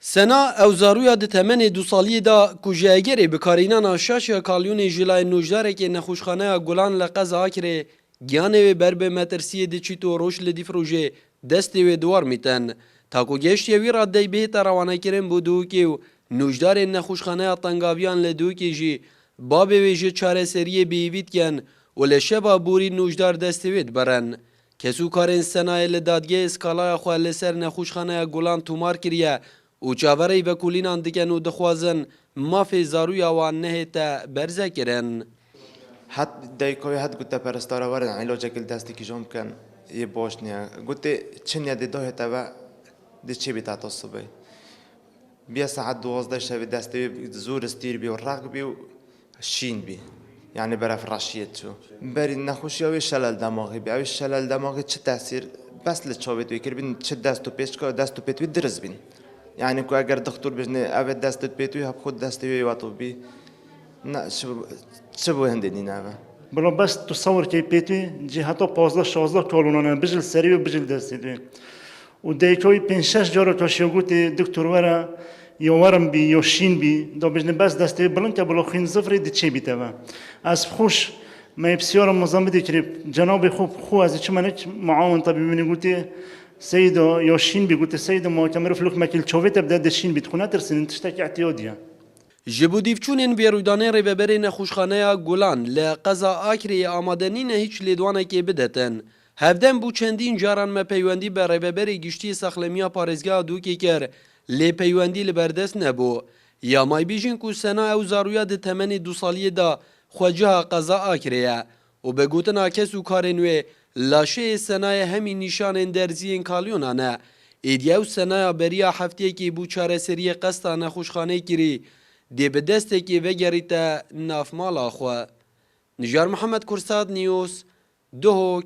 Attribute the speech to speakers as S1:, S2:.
S1: Sena Ewzaruya di temenê du saliyê da ku ji egerê bikarînana şaşya kalyonê ji layê nojdarekê nexweşxaneya Gulan li Qeza Akirê giyanê wê ber bi metirsiyê diçît û roj li dîfrojê destê wê diwar mîtin. Taku geştiya wî ra deybêhêta rawanekirin bû Duhokê û nojdarên nexweşxaneya Tengaviyan li Duhokê jî babê wê ji çareseriyê bêhîvî dikin û li şeva borî nojdar destê wê dibirin. Kesûkarên Senayê li dadgehê skalaya xwe li ser nexweşxaneya Gulan tûmar kiriye û çavereyê vekolînan dikin û dixwazin mafê zaruya wan nehête berzekirin.
S2: حد دایکوی حد گوته پرستارا ورن علاج کل دستی کی جام کن یه باش نیا گوته چن یاد داه تبع دی چی بیت عطاسبه بیا ساعت 12 شب دستی زور استیر بی و رق بی و شین بی یعنی برف رشیت شو بری نخوشی اوی شلل دماغی بی اوی شلل دماغی چه تاثیر بس لچاوی توی کر بین چه دست و پیش که دست و پیتوی درز بین یعنی که اگر دکتر بجنه اوی دست و پیتوی هب خود دستی واتو بی نه شو هندني نعم
S3: بلا بس تصور كي بيتي جهته 15 16 كولونا بجل سري وبجل دستي ودايكوي بين شش جاره كاشيوغوتي دكتور ورا يوارم بي يوشين بي دو بجن بس دستي بلنكا بلو خين زفري دي تشي بيتوا از خوش ما يبسيور مزامدي كريب جناب خو از چمنك معاون طبيب من قلتي سيدو يوشين بي قلت سيدو ما كاميرو فلوك ماكل تشوفيت بدا دشين بتخونا ترسن تشتكي اعتياديا
S1: Ji bo dîvçûnên bêrûdanê rêveberê nexweşxaneya Gulan li Qeza Akirê amadenîne hîç lêdwanekê bidetin. Hevdem bû çendîn caran me peywendî bi rêveberê giştî saxlemiya parêzgeha Duhokê kir, lê peywendî li berdest nebû. Ya maybîjin ku Sena Ewzaruya di temenê du saliyê da xweciha Qeza Akirê ye û bi gotina kesûkarên wê laşeyê Senayê hemî nîşanên derziyên kalyonan e. Êdiya ew Senaya beriya hefteyekê bû çareseriyê qesta nexweşxanê kirî dê bi destekê vegerîte navmala xwe. Nijar Mihemed Kursad News, Duhok,